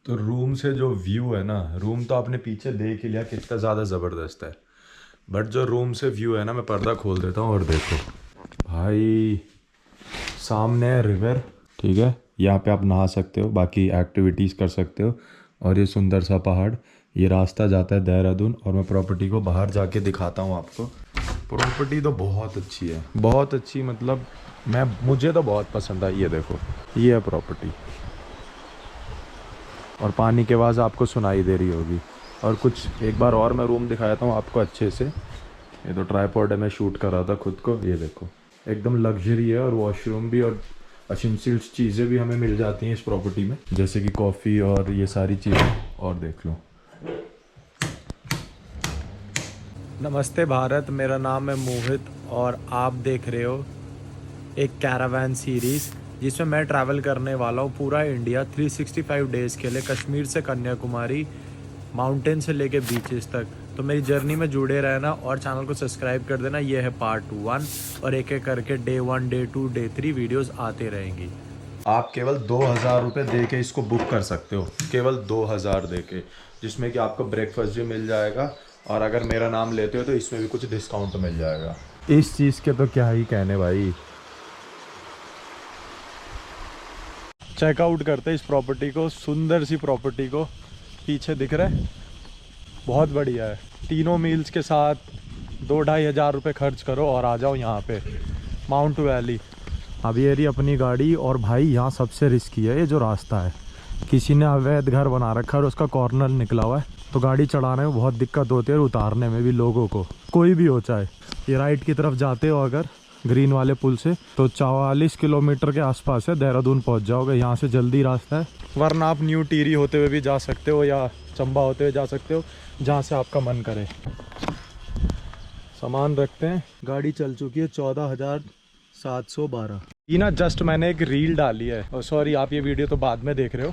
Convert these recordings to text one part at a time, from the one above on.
तो रूम से जो व्यू है ना, रूम तो आपने पीछे देख ही लिया कितना ज़्यादा ज़बरदस्त है, बट जो रूम से व्यू है ना, मैं पर्दा खोल देता हूँ और देखो भाई, सामने है रिवर, ठीक है, यहाँ पे आप नहा सकते हो, बाकी एक्टिविटीज़ कर सकते हो, और ये सुंदर सा पहाड़, ये रास्ता जाता है देहरादून। और मैं प्रॉपर्टी को बाहर जाके दिखाता हूँ आपको। प्रॉपर्टी तो बहुत अच्छी है, बहुत अच्छी, मतलब मुझे तो बहुत पसंद आई। ये देखो, ये है प्रॉपर्टी, और पानी की आवाज़ आपको सुनाई दे रही होगी। और कुछ एक बार और मैं रूम दिखाता हूँ आपको अच्छे से। ये तो ट्राईपॉड है, मैं शूट कर रहा था खुद को। ये देखो, एकदम लग्जरी है, और वॉशरूम भी और एसेंशियल्स चीज़ें भी हमें मिल जाती हैं इस प्रॉपर्टी में, जैसे कि कॉफ़ी और ये सारी चीज़ें। और देख लो। नमस्ते भारत, मेरा नाम है मोहित और आप देख रहे हो एक कैरावैन सीरीज़ जिसमें मैं ट्रैवल करने वाला हूँ पूरा इंडिया 365 डेज़ के लिए, कश्मीर से कन्याकुमारी, माउंटेन से लेके बीचेस तक। तो मेरी जर्नी में जुड़े रहना और चैनल को सब्सक्राइब कर देना। ये है पार्ट 1, और एक एक करके डे 1, डे 2, डे 3 वीडियोस आते रहेंगी। आप केवल 2000 रुपये दे के इसको बुक कर सकते हो, केवल 2000 दे के, जिसमें कि आपको ब्रेकफास्ट भी मिल जाएगा, और अगर मेरा नाम लेते हो तो इसमें भी कुछ डिस्काउंट मिल जाएगा। इस चीज़ के तो क्या ही कहने भाई। चेकआउट करते इस प्रॉपर्टी को, सुंदर सी प्रॉपर्टी को, पीछे दिख रहा है, बहुत बढ़िया है। तीनों मील्स के साथ 2-2.5 हज़ार रुपये खर्च करो और आ जाओ यहाँ पे माउंट वैली। अब ये रही अपनी गाड़ी, और भाई यहाँ सबसे रिस्की है ये जो रास्ता है, किसी ने अवैध घर बना रखा है और उसका कॉर्नर निकला हुआ है, तो गाड़ी चलाने में बहुत दिक्कत होती है और उतारने में भी लोगों को, कोई भी हो चाहे। ये राइट की तरफ जाते हो अगर ग्रीन वाले पुल से, तो 44 किलोमीटर के आसपास है, देहरादून पहुंच जाओगे। यहाँ से जल्दी रास्ता है, वरना आप न्यू टिहरी होते हुए भी जा सकते हो या चंबा होते हुए जा सकते हो, जहाँ से आपका मन करे। सामान रखते हैं, गाड़ी चल चुकी है 14,712। ये ना जस्ट मैंने एक रील डाली है, और सॉरी आप ये वीडियो तो बाद में देख रहे हो,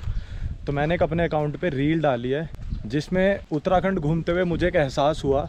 तो मैंने एक अपने अकाउंट पे रील डाली है जिसमें उत्तराखंड घूमते हुए मुझे एक एहसास हुआ,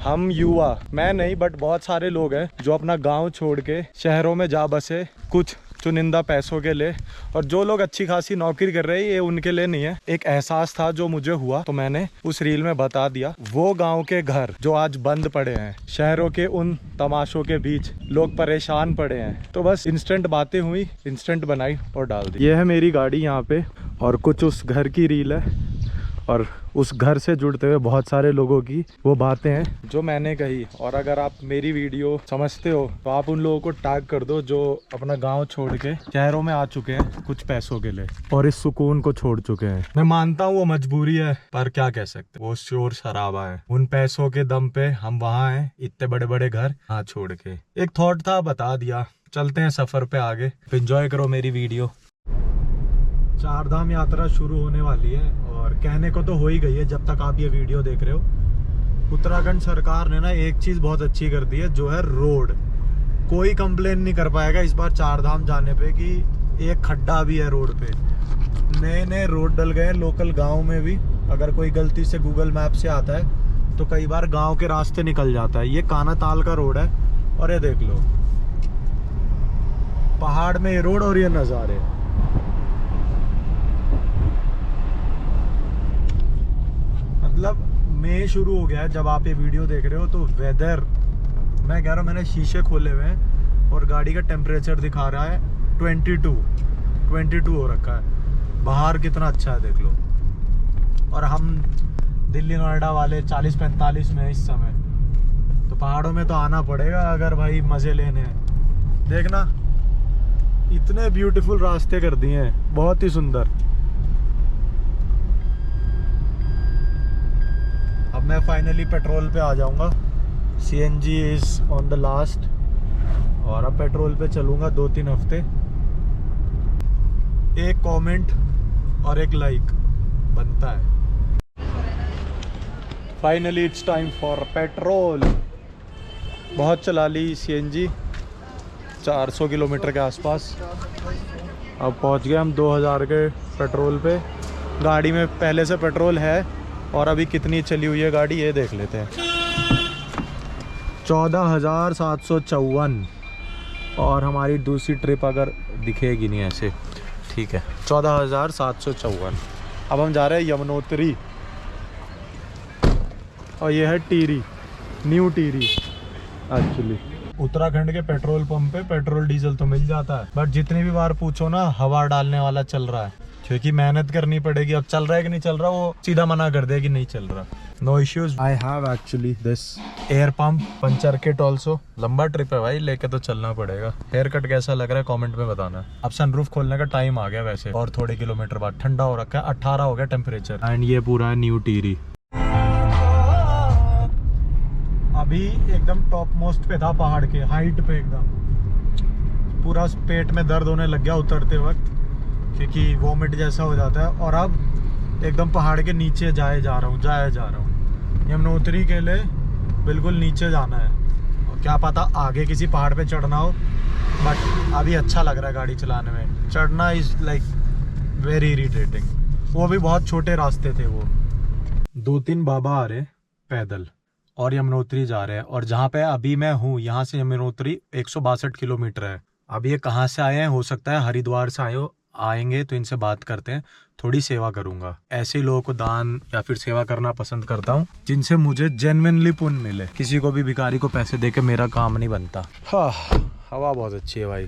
हम युवा, मैं नहीं बट बहुत सारे लोग हैं जो अपना गांव छोड़ के शहरों में जा बसे कुछ चुनिंदा पैसों के लिए, और जो लोग अच्छी खासी नौकरी कर रहे हैं ये उनके लिए नहीं है। एक एहसास था जो मुझे हुआ, तो मैंने उस रील में बता दिया। वो गांव के घर जो आज बंद पड़े हैं, शहरों के उन तमाशों के बीच लोग परेशान पड़े हैं, तो बस इंस्टेंट बातें हुई, इंस्टेंट बनाई और डाल दी। ये है मेरी गाड़ी यहाँ पे, और कुछ उस घर की रील है, और उस घर से जुड़ते हुए बहुत सारे लोगों की वो बातें हैं जो मैंने कही। और अगर आप मेरी वीडियो समझते हो तो आप उन लोगों को टैग कर दो जो अपना गांव छोड़ के शहरों में आ चुके हैं कुछ पैसों के लिए और इस सुकून को छोड़ चुके हैं। मैं मानता हूँ वो मजबूरी है, पर क्या कह सकते, वो शोर शराबा है। उन पैसों के दम पे हम वहाँ हैं, इतने बड़े बड़े घर यहाँ छोड़ के। एक थॉट था, बता दिया। चलते हैं सफर पे आगे, एंजॉय करो मेरी वीडियो। 4 धाम यात्रा शुरू होने वाली है, और कहने को तो हो ही गई है जब तक आप ये वीडियो देख रहे हो। उत्तराखंड सरकार ने ना एक चीज़ बहुत अच्छी कर दी है, जो है रोड। कोई कंप्लेन नहीं कर पाएगा इस बार 4 धाम जाने पे कि एक खड्डा भी है रोड पे। नए नए रोड डल गए हैं लोकल गांव में भी। अगर कोई गलती से गूगल मैप से आता है तो कई बार गांव के रास्ते निकल जाता है। ये कानाताल का रोड है, और ये देख लो पहाड़ में ये रोड और ये नज़ारे। मतलब मई शुरू हो गया है जब आप ये वीडियो देख रहे हो, तो वेदर, मैं कह रहा हूँ, मैंने शीशे खोले हुए हैं और गाड़ी का टेम्परेचर दिखा रहा है 22 हो रखा है। बाहर कितना अच्छा है देख लो, और हम दिल्ली नोएडा वाले 40-45 में इस समय। तो पहाड़ों में तो आना पड़ेगा अगर भाई मज़े लेने हैं। देखना इतने ब्यूटीफुल रास्ते कर दिए हैं, बहुत ही सुंदर। अब मैं फाइनली पेट्रोल पे आ जाऊंगा। CNG is on the last, और अब पेट्रोल पे चलूंगा 2-3 हफ्ते। एक कमेंट और एक लाइक बनता है। Finally it's time for petrol. बहुत चला ली CNG, 400 किलोमीटर के आसपास। अब पहुंच गए हम 2000 के पेट्रोल पे। गाड़ी में पहले से पेट्रोल है, और अभी कितनी चली हुई है गाड़ी ये देख लेते हैं। 14,754। और हमारी दूसरी ट्रिप अगर दिखेगी नहीं ऐसे, ठीक है, 14,754। अब हम जा रहे हैं यमुनोत्री और ये है टिहरी, न्यू टिहरी एक्चुअली। उत्तराखंड के पेट्रोल पंप पे पेट्रोल डीजल तो मिल जाता है, बट जितनी भी बार पूछो ना हवा डालने वाला चल रहा है, क्योंकि मेहनत करनी पड़ेगी। अब चल रहा है कि नहीं चल रहा, वो सीधा मना कर दे कि नहीं चल रहा। No issues. I have actually this air pump puncture kit also. लंबा ट्रिप है भाई, लेके तो चलना पड़ेगा। हेयर कट कैसा लग रहा है कमेंट में बताना। अब सनरूफ खोलने का टाइम आ गया वैसे, और थोड़े किलोमीटर बाद ठंडा हो रखा है, 18 हो गया टेम्परेचर। एंड ये पूरा है न्यू टिहरी। अभी एकदम टॉप मोस्ट पे था पहाड़ के, हाइट पे एकदम। पूरा पेट में दर्द होने लग गया उतरते वक्त, क्योंकि वोमिट जैसा हो जाता है। और अब एकदम पहाड़ के नीचे जा रहा हूँ यमुनोत्री के लिए। बिल्कुल नीचे जाना है, और क्या पता आगे किसी पहाड़ पे चढ़ना हो, बट अभी अच्छा लग रहा है गाड़ी चलाने में। चढ़ना इज़ लाइक वेरी इरिटेटिंग। वो भी बहुत छोटे रास्ते थे वो। 2-3 बाबा आ रहे पैदल और यमुनोत्री जा रहे हैं। और जहाँ पे अभी मैं हूँ, यहाँ से यमुनोत्री 162 किलोमीटर है। अब ये कहाँ से आए हैं, हो सकता है हरिद्वार से आएंगे, तो इनसे बात करते हैं, थोड़ी सेवा करूंगा। ऐसे लोगों को दान या फिर सेवा करना पसंद करता हूँ जिनसे मुझे जेन्युइनली पुण्य मिले। किसी को भी भिखारी को पैसे देके मेरा काम नहीं बनता। हाँ, हवा बहुत अच्छी है भाई,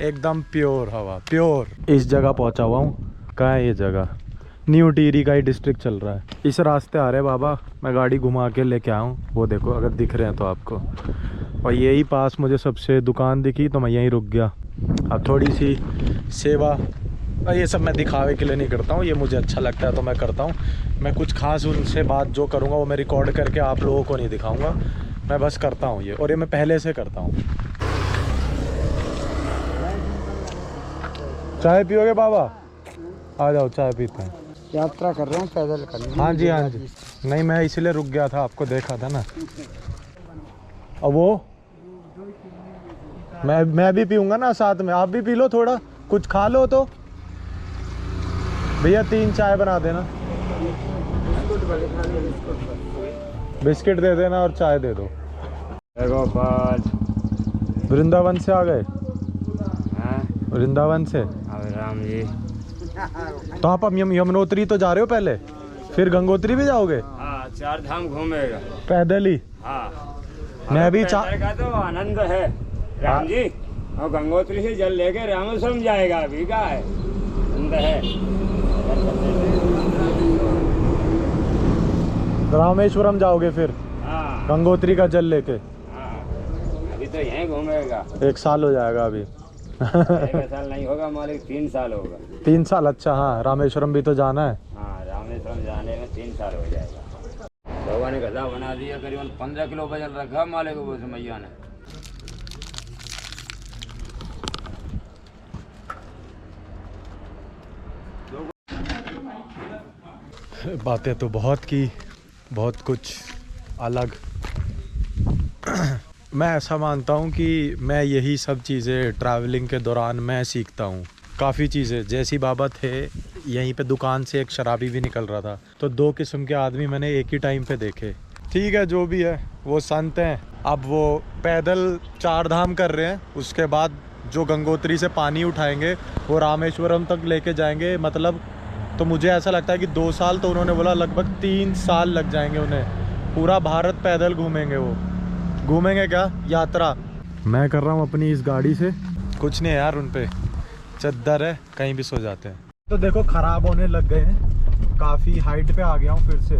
एकदम प्योर हवा, प्योर। इस जगह पहुँचा हुआ हूँ। कहाँ है ये जगह? न्यू टिहरी का ही डिस्ट्रिक्ट चल रहा है। इस रास्ते आ रहे बाबा, मैं गाड़ी घुमा के लेके आऊँ। वो देखो, अगर दिख रहे हैं तो आपको। और यही पास मुझे सबसे दुकान दिखी, तो मैं यहीं रुक गया। अब थोड़ी सी सेवा, और ये सब मैं दिखावे के लिए नहीं करता हूँ, ये मुझे अच्छा लगता है तो मैं करता हूँ। मैं कुछ खास उनसे बात जो करूँगा वो मैं रिकॉर्ड करके आप लोगों को नहीं दिखाऊँगा, मैं बस करता हूँ ये। और ये मैं पहले से करता हूँ। चाय पियोगे बाबा? आ जाओ, चाय पीते हैं। यात्रा कर रहे हैं पैदल करनी। हाँ जी, हाँ जी। नहीं, मैं इसलिए रुक गया था, आपको देखा था ना। और वो मैं भी पीऊँगा ना साथ में, आप भी पी लो, थोड़ा कुछ खा लो। तो भैया 3 चाय बना देना, बिस्किट दे देना और चाय दे दो। गोपाल वृंदावन से आ गए? वृंदावन से? राम जी। तो आप अब यमुनोत्री तो जा रहे हो पहले, फिर गंगोत्री भी जाओगे? हाँ, 4 धाम घूमेगा पैदल ही? हाँ, मैं भी का तो आनंद है राम जी। और गंगोत्री से जल लेके रामेश्वरम जाएगा, अभी का है आनंद है। रामेश्वरम जाओगे फिर? हाँ, गंगोत्री का जल लेके? हाँ, अभी तो यहीं घूमेगा। 1 साल हो जाएगा अभी। 1 साल नहीं होगा मालिक, 3 साल होगा। 3 साल? अच्छा, हाँ, रामेश्वरम भी तो जाना है। हाँ, रामेश्वरम जाने में 3 साल हो जाएगा। भगवान ने गधा बना दिया, करीबन 15 किलो वजन रखा मालिक को मैया ने। बातें तो बहुत की, बहुत कुछ अलग। मैं ऐसा मानता हूँ कि मैं यही सब चीज़ें ट्रैवलिंग के दौरान मैं सीखता हूँ। काफ़ी चीज़ें, जैसी बाबा थे, यहीं पे दुकान से एक शराबी भी निकल रहा था, तो 2 किस्म के आदमी मैंने एक ही टाइम पे देखे। ठीक है, जो भी है, वो संत हैं। अब वो पैदल 4 धाम कर रहे हैं, उसके बाद जो गंगोत्री से पानी उठाएंगे वो रामेश्वरम तक लेके जाएंगे। मतलब तो मुझे ऐसा लगता है कि 2 साल, तो उन्होंने बोला लगभग 3 साल लग जाएंगे उन्हें। पूरा भारत पैदल घूमेंगे वो। घूमेंगे क्या, यात्रा। मैं कर रहा हूँ अपनी इस गाड़ी से। कुछ नहीं है यार, उन पे चद्दर है, कहीं भी सो जाते हैं। तो देखो ख़राब होने लग गए हैं, काफ़ी हाइट पे आ गया हूँ फिर से।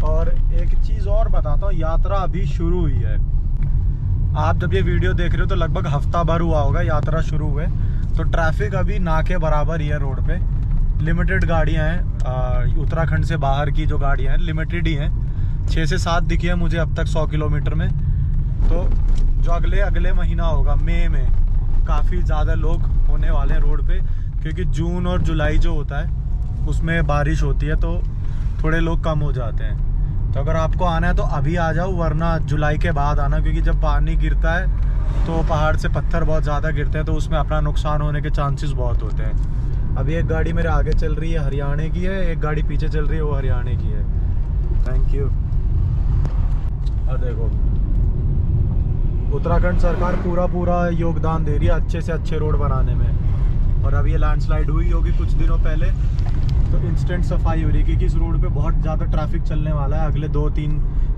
और एक चीज़ और बताता हूँ, यात्रा अभी शुरू हुई है। आप जब ये वीडियो देख रहे हो तो लगभग हफ्ता भर हुआ होगा यात्रा शुरू हुए। तो ट्रैफिक अभी ना के बराबर ही है रोड पे। लिमिटेड गाड़ियाँ हैं, उत्तराखंड से बाहर की जो गाड़ियाँ हैं लिमिटेड ही हैं। 6 से 7 दिखी है मुझे अब तक 100 किलोमीटर में। तो जो अगले महीना होगा, मई में, काफ़ी ज़्यादा लोग होने वाले हैं रोड पे, क्योंकि जून और जुलाई जो होता है उसमें बारिश होती है, तो थोड़े लोग कम हो जाते हैं। तो अगर आपको आना है तो अभी आ जाओ, वरना जुलाई के बाद आना, क्योंकि जब पानी गिरता है तो पहाड़ से पत्थर बहुत ज़्यादा गिरते हैं, तो उसमें अपना नुकसान होने के चांसेस बहुत होते हैं। अभी एक गाड़ी मेरे आगे चल रही है, हरियाणा की है, एक गाड़ी पीछे चल रही है, वो हरियाणा की है। Thank you. और देखो, उत्तराखंड सरकार पूरा योगदान दे रही है अच्छे से अच्छे रोड बनाने में। और अब ये लैंडस्लाइड हुई होगी कुछ दिनों पहले, तो इंस्टेंट सफाई हो रही है क्योंकि इस रोड पे बहुत ज़्यादा ट्रैफिक चलने वाला है अगले 2-3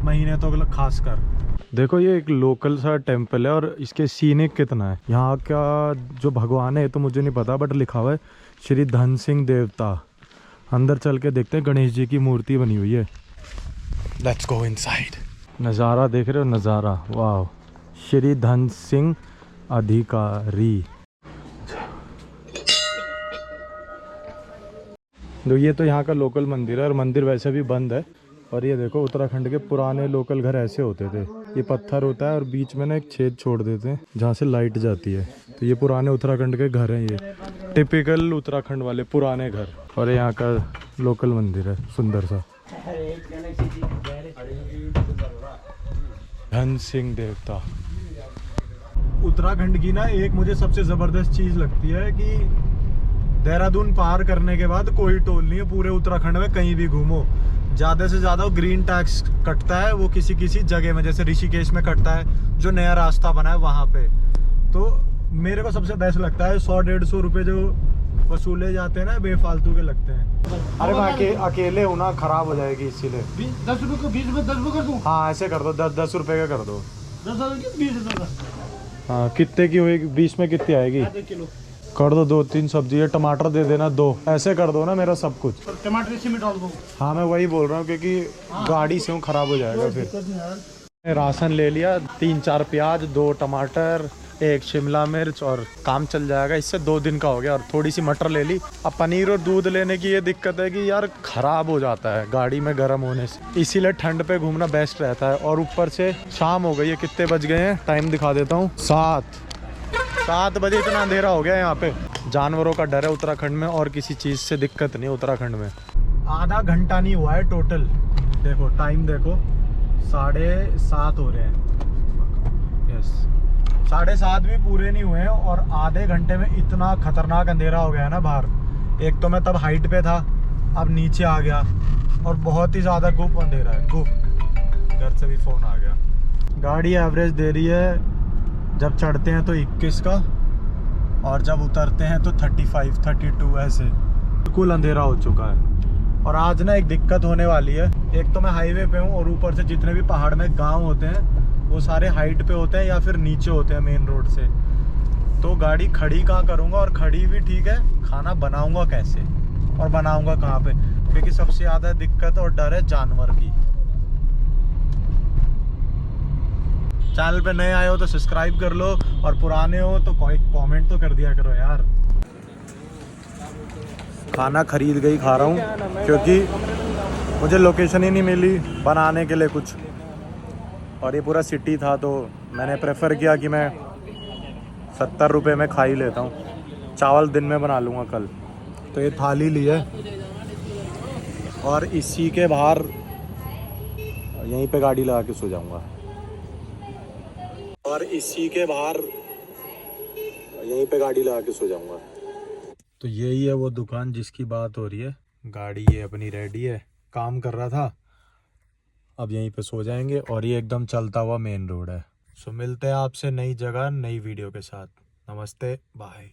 महीने तो खासकर। देखो ये एक लोकल सा टेम्पल है और इसके सीनिक कितना है। यहाँ का जो भगवान है तो मुझे नहीं पता, बट लिखा हुआ है श्री धन सिंह देवता। अंदर चल के देखते हैं, गणेश जी की मूर्ति बनी हुई है। Let's go inside. नज़ारा देख रहे हो, नज़ारा, वाह। श्री धन सिंह अधिकारी। तो ये तो यहाँ का लोकल मंदिर है और मंदिर वैसे भी बंद है। और ये देखो उत्तराखंड के पुराने लोकल घर ऐसे होते थे। ये पत्थर होता है और बीच में ना एक छेद छोड़ देते हैं जहाँ से लाइट जाती है। तो ये पुराने उत्तराखंड के घर हैं, ये टिपिकल उत्तराखंड वाले पुराने घर। और यहाँ का लोकल मंदिर है सुंदर सा, धन सिंह देवता। उत्तराखंड की ना एक मुझे सबसे ज़बरदस्त चीज़ लगती है कि देहरादून पार करने के बाद कोई टोल नहीं है पूरे उत्तराखंड में। कहीं भी घूमो ज़्यादा से ज़्यादा वो ग्रीन टैक्स कटता है, वो किसी किसी जगह में, जैसे ऋषिकेश में कटता है जो नया रास्ता बना है वहाँ पे। तो मेरे को सबसे बेस्ट लगता है 100-150 रुपये जो वसूले जाते हैं ना, बेफालतू के लगते हैं। अरे मैं अकेले हूँ ना, खराब हो जाएगी इसीलिए। 10 रुपये को 20 रुपये 10 रुपये कर दूँ। हाँ ऐसे कर दो, 10-10 रुपये का कर दो। 20 रुपये का। हाँ कितने की होगी, 20 में कितनी आएगी? आधे किलो कर दो, 2-3 सब्जी है, टमाटर दे देना 2, ऐसे कर दो ना मेरा सब कुछ। और टमाटर इसी में डाल दो। हाँ मैं वही बोल रहा हूँ क्योंकि गाड़ी से हूँ, खराब हो जाएगा फिर। राशन ले लिया, 3-4 प्याज, 2 टमाटर, 1 शिमला मिर्च और काम चल जाएगा। इससे 2 दिन का हो गया। और थोड़ी सी मटर ले ली। अब पनीर और दूध लेने की ये दिक्कत है कि यार खराब हो जाता है गाड़ी में गर्म होने से, इसीलिए ठंड पे घूमना बेस्ट रहता है। और ऊपर से शाम हो गई है, कितने बज गए हैं टाइम दिखा देता हूँ, 7 बजे। इतना अंधेरा हो गया यहाँ पे। जानवरों का डर है उत्तराखंड में, और किसी चीज़ से दिक्कत नहीं उत्तराखंड में। आधा घंटा नहीं हुआ है टोटल, देखो टाइम देखो, 7:30 हो रहे हैं। यस 7:30 भी पूरे नहीं हुए हैं और आधे घंटे में इतना खतरनाक अंधेरा हो गया है ना बाहर। एक तो मैं तब हाइट पे था, अब नीचे आ गया और बहुत ही ज़्यादा गुप अंधेरा है, गुप। घर से भी फ़ोन आ गया। गाड़ी एवरेज दे रही है जब चढ़ते हैं तो 21 का, और जब उतरते हैं तो 35-32 ऐसे। बिल्कुल अंधेरा हो चुका है। और आज ना एक दिक्कत होने वाली है। एक तो मैं हाईवे पे हूँ और ऊपर से जितने भी पहाड़ में गांव होते हैं वो सारे हाइट पे होते हैं या फिर नीचे होते हैं मेन रोड से। तो गाड़ी खड़ी कहाँ करूँगा, और खड़ी भी ठीक है, खाना बनाऊँगा कैसे और बनाऊँगा कहाँ पे, क्योंकि सबसे ज़्यादा दिक्कत और डर है जानवर की। चैनल पे नए आए हो तो सब्सक्राइब कर लो, और पुराने हो तो कोई कमेंट तो कर दिया करो यार। खाना खरीद गई खा रहा हूँ क्योंकि मुझे लोकेशन ही नहीं मिली बनाने के लिए कुछ, और ये पूरा सिटी था तो मैंने प्रेफर किया कि मैं 70 रुपये में खा ही लेता हूँ। चावल दिन में बना लूँगा कल। तो ये थाली ली है और इसी के बाहर यहीं पे गाड़ी लगा के सो जाऊँगा। और इसी के बाहर यहीं पे गाड़ी लगा के सो जाऊंगा। तो यही है वो दुकान जिसकी बात हो रही है। गाड़ी ये अपनी रेडी है, काम कर रहा था, अब यहीं पे सो जाएंगे। और ये एकदम चलता हुआ मेन रोड है। सो मिलते हैं आपसे नई जगह नई वीडियो के साथ। नमस्ते, बाय।